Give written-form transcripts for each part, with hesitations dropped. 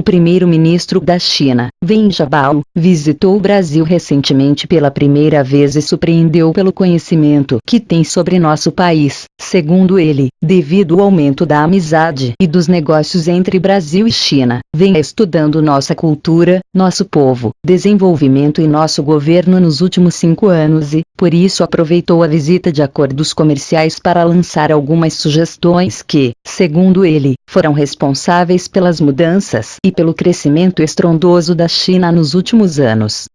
primeiro-ministro da China, Wen Jiabao, visitou o Brasil recentemente pela primeira vez e surpreendeu pelo conhecimento que tem sobre nosso país. Segundo ele, devido ao aumento da amizade e dos negócios entre Brasil e China, vem estudando nossa cultura, nosso povo, desenvolvimento e nosso governo nos últimos 5 anos e, por isso, aproveitou a visita de acordos comerciais para lançar algumas sugestões que, segundo ele, foram responsáveis pelas mudanças e pelo crescimento estrondoso da China nos últimos anos.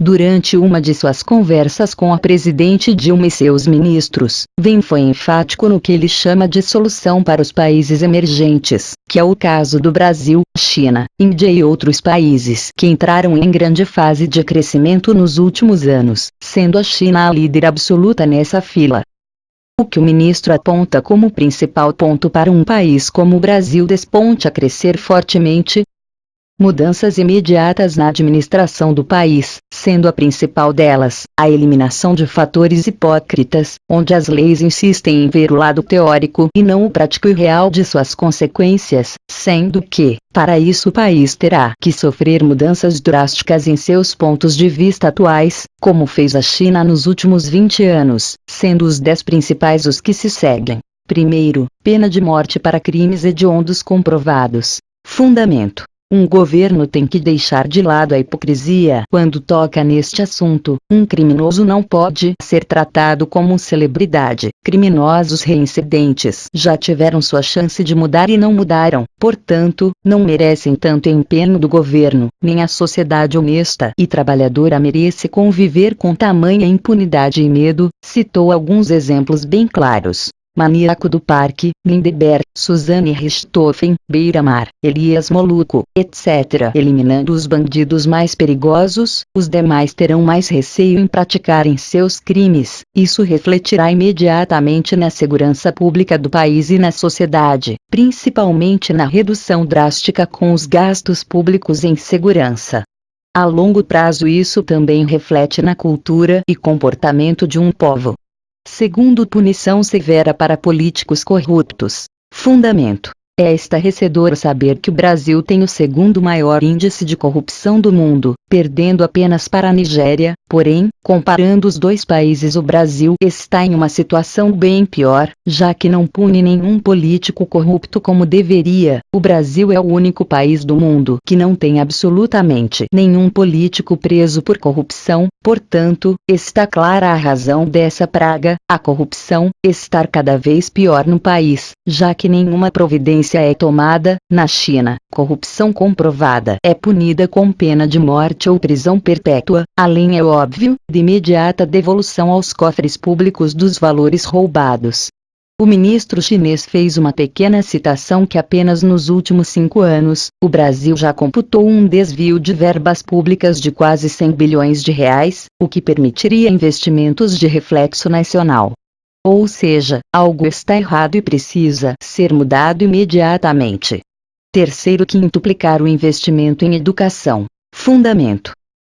Durante uma de suas conversas com a presidente Dilma e seus ministros, Wen foi enfático no que ele chama de solução para os países emergentes, que é o caso do Brasil, China, Índia e outros países que entraram em grande fase de crescimento nos últimos anos, sendo a China a líder absoluta nessa fila. O que o ministro aponta como principal ponto para um país como o Brasil desponte a crescer fortemente? Mudanças imediatas na administração do país, sendo a principal delas, a eliminação de fatores hipócritas, onde as leis insistem em ver o lado teórico e não o prático e real de suas consequências, sendo que, para isso o país terá que sofrer mudanças drásticas em seus pontos de vista atuais, como fez a China nos últimos 20 anos, sendo os 10 principais os que se seguem. Primeiro, pena de morte para crimes hediondos comprovados. Fundamento. Um governo tem que deixar de lado a hipocrisia quando toca neste assunto. Um criminoso não pode ser tratado como celebridade. Criminosos reincidentes já tiveram sua chance de mudar e não mudaram, portanto, não merecem tanto empenho do governo, nem a sociedade honesta e trabalhadora merece conviver com tamanha impunidade e medo. Citou alguns exemplos bem claros. Maníaco do Parque, Lindeberg, Suzane Richthofen, Beira-Mar, Elias Molucco, etc. Eliminando os bandidos mais perigosos, os demais terão mais receio em praticarem seus crimes. Isso refletirá imediatamente na segurança pública do país e na sociedade, principalmente na redução drástica com os gastos públicos em segurança. A longo prazo isso também reflete na cultura e comportamento de um povo. Segundo, punição severa para políticos corruptos. Fundamento. É estarrecedor saber que o Brasil tem o segundo maior índice de corrupção do mundo, perdendo apenas para a Nigéria. Porém, comparando os dois países, o Brasil está em uma situação bem pior, já que não pune nenhum político corrupto como deveria. O Brasil é o único país do mundo que não tem absolutamente nenhum político preso por corrupção, portanto, está clara a razão dessa praga, a corrupção, estar cada vez pior no país, já que nenhuma providência é tomada. Na China, corrupção comprovada é punida com pena de morte ou prisão perpétua, além, é óbvio, de imediata devolução aos cofres públicos dos valores roubados. O ministro chinês fez uma pequena citação que apenas nos últimos 5 anos, o Brasil já computou um desvio de verbas públicas de quase 100 bilhões de reais, o que permitiria investimentos de reflexo nacional. Ou seja, algo está errado e precisa ser mudado imediatamente. Terceiro, quintuplicar o investimento em educação. Fundamento.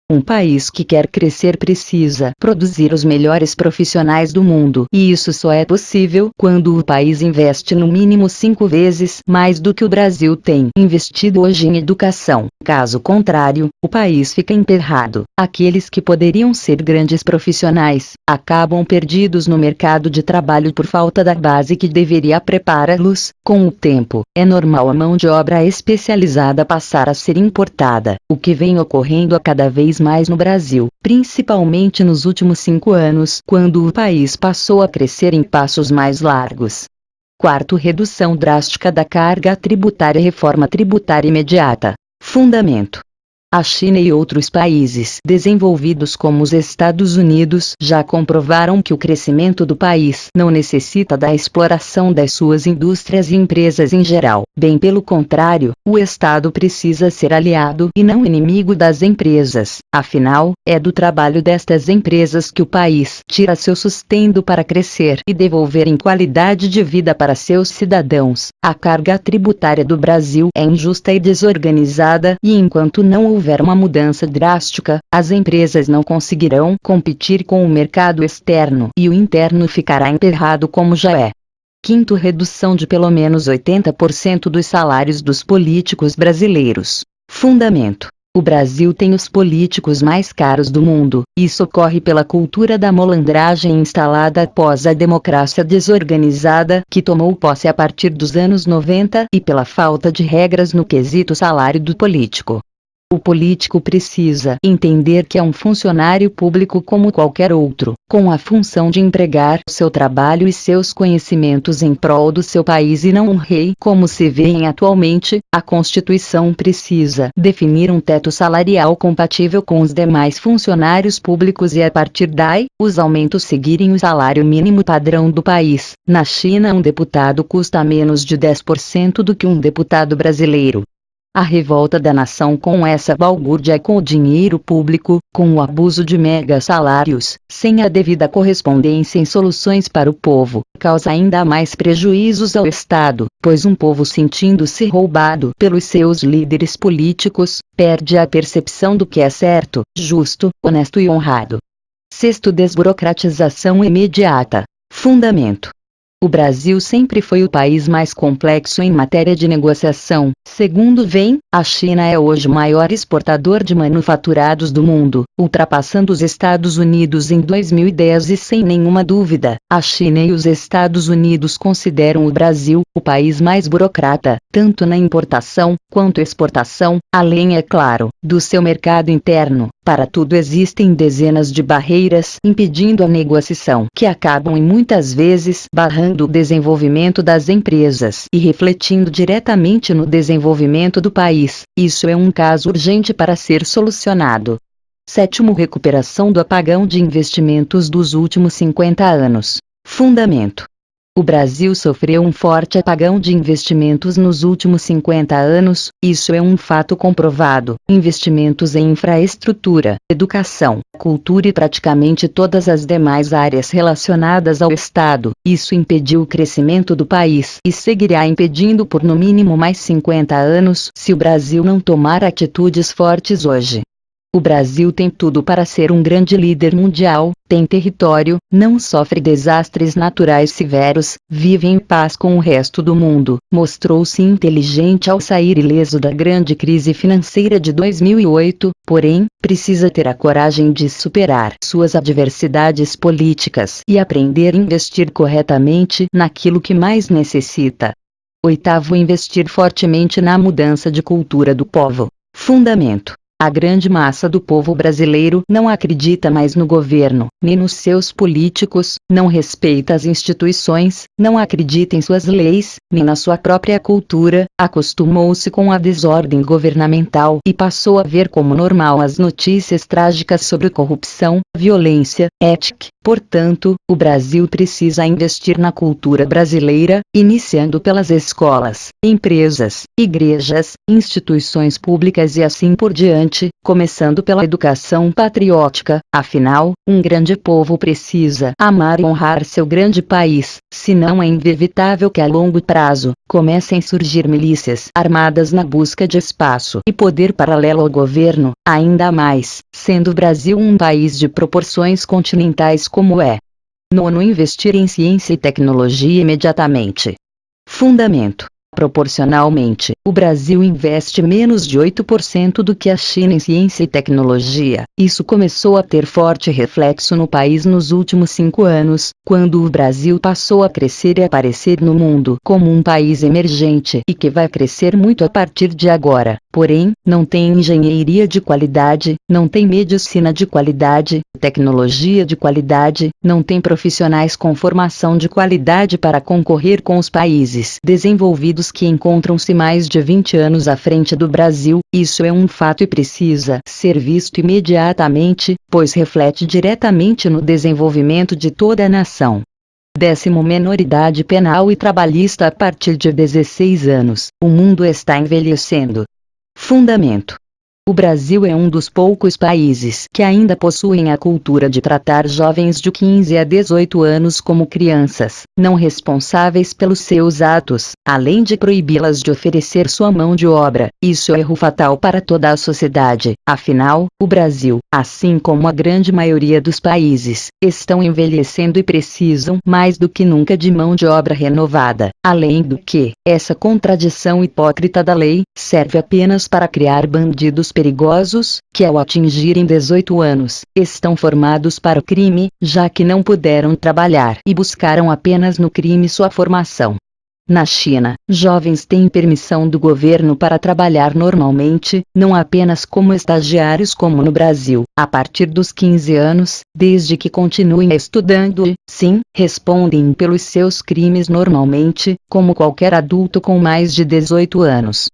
Um país que quer crescer precisa produzir os melhores profissionais do mundo, e isso só é possível quando o país investe no mínimo 5 vezes mais do que o Brasil tem investido hoje em educação. Caso contrário, o país fica emperrado. Aqueles que poderiam ser grandes profissionais acabam perdidos no mercado de trabalho por falta da base que deveria prepará-los. Com o tempo, é normal a mão de obra especializada passar a ser importada, o que vem ocorrendo a cada vez mais no Brasil, principalmente nos últimos 5 anos, quando o país passou a crescer em passos mais largos. Quarto, redução drástica da carga tributária, reforma tributária imediata. Fundamento. A China e outros países desenvolvidos como os Estados Unidos já comprovaram que o crescimento do país não necessita da exploração das suas indústrias e empresas em geral. Bem pelo contrário, o Estado precisa ser aliado e não inimigo das empresas. Afinal, é do trabalho destas empresas que o país tira seu sustento para crescer e devolver em qualidade de vida para seus cidadãos. A carga tributária do Brasil é injusta e desorganizada, e enquanto não houver uma mudança drástica, as empresas não conseguirão competir com o mercado externo e o interno ficará emperrado como já é. Quinto, redução de pelo menos 80% dos salários dos políticos brasileiros. Fundamento: o Brasil tem os políticos mais caros do mundo. Isso ocorre pela cultura da malandragem instalada após a democracia desorganizada que tomou posse a partir dos anos 90 e pela falta de regras no quesito salário do político. O político precisa entender que é um funcionário público como qualquer outro, com a função de empregar seu trabalho e seus conhecimentos em prol do seu país e não um rei, como se vê atualmente. A Constituição precisa definir um teto salarial compatível com os demais funcionários públicos e a partir daí, os aumentos seguirem o salário mínimo padrão do país. Na China, um deputado custa menos de 10% do que um deputado brasileiro. A revolta da nação com essa balbúrdia com o dinheiro público, com o abuso de mega salários, sem a devida correspondência em soluções para o povo, causa ainda mais prejuízos ao Estado, pois um povo sentindo-se roubado pelos seus líderes políticos, perde a percepção do que é certo, justo, honesto e honrado. Sexto, desburocratização imediata. Fundamento: o Brasil sempre foi o país mais complexo em matéria de negociação. Segundo vem, a China é hoje o maior exportador de manufaturados do mundo, ultrapassando os Estados Unidos em 2010 e sem nenhuma dúvida, a China e os Estados Unidos consideram o Brasil o país mais burocrata, tanto na importação quanto exportação, além, é claro, do seu mercado interno. Para tudo existem dezenas de barreiras impedindo a negociação, que acabam e muitas vezes barrando o desenvolvimento das empresas e refletindo diretamente no desenvolvimento do país. Isso é um caso urgente para ser solucionado. Sétimo, recuperação do apagão de investimentos dos últimos 50 anos. Fundamento: o Brasil sofreu um forte apagão de investimentos nos últimos 50 anos, isso é um fato comprovado. Investimentos em infraestrutura, educação, cultura e praticamente todas as demais áreas relacionadas ao Estado. Isso impediu o crescimento do país e seguirá impedindo por no mínimo mais 50 anos se o Brasil não tomar atitudes fortes hoje. O Brasil tem tudo para ser um grande líder mundial, tem território, não sofre desastres naturais severos, vive em paz com o resto do mundo, mostrou-se inteligente ao sair ileso da grande crise financeira de 2008, porém, precisa ter a coragem de superar suas adversidades políticas e aprender a investir corretamente naquilo que mais necessita. Oitavo, investir fortemente na mudança de cultura do povo. Fundamento: a grande massa do povo brasileiro não acredita mais no governo, nem nos seus políticos, não respeita as instituições, não acredita em suas leis, nem na sua própria cultura, acostumou-se com a desordem governamental e passou a ver como normal as notícias trágicas sobre corrupção, violência, ética. Portanto, o Brasil precisa investir na cultura brasileira, iniciando pelas escolas, empresas, igrejas, instituições públicas e assim por diante, começando pela educação patriótica. Afinal, um grande povo precisa amar e honrar seu grande país, senão é inevitável que a longo prazo, comecem a surgir milícias armadas na busca de espaço e poder paralelo ao governo, ainda mais, sendo o Brasil um país de proporções continentais como é. Nono, investir em ciência e tecnologia imediatamente. Fundamento: proporcionalmente, o Brasil investe menos de 8% do que a China em ciência e tecnologia. Isso começou a ter forte reflexo no país nos últimos 5 anos, quando o Brasil passou a crescer e aparecer no mundo como um país emergente e que vai crescer muito a partir de agora. Porém, não tem engenharia de qualidade, não tem medicina de qualidade, tecnologia de qualidade, não tem profissionais com formação de qualidade para concorrer com os países desenvolvidos que encontram-se mais de 20 anos à frente do Brasil. Isso é um fato e precisa ser visto imediatamente, pois reflete diretamente no desenvolvimento de toda a nação. Décimo, menoridade penal e trabalhista a partir de 16 anos. O mundo está envelhecendo. Fundamento: O Brasil é um dos poucos países que ainda possuem a cultura de tratar jovens de 15 a 18 anos como crianças, não responsáveis pelos seus atos, além de proibi-las de oferecer sua mão de obra. Isso é erro fatal para toda a sociedade. Afinal, o Brasil, assim como a grande maioria dos países, estão envelhecendo e precisam mais do que nunca de mão de obra renovada. Além do que, essa contradição hipócrita da lei serve apenas para criar bandidos perigosos, que ao atingirem 18 anos, estão formados para o crime, já que não puderam trabalhar e buscaram apenas no crime sua formação. Na China, jovens têm permissão do governo para trabalhar normalmente, não apenas como estagiários como no Brasil, a partir dos 15 anos, desde que continuem estudando e, sim, respondem pelos seus crimes normalmente, como qualquer adulto com mais de 18 anos.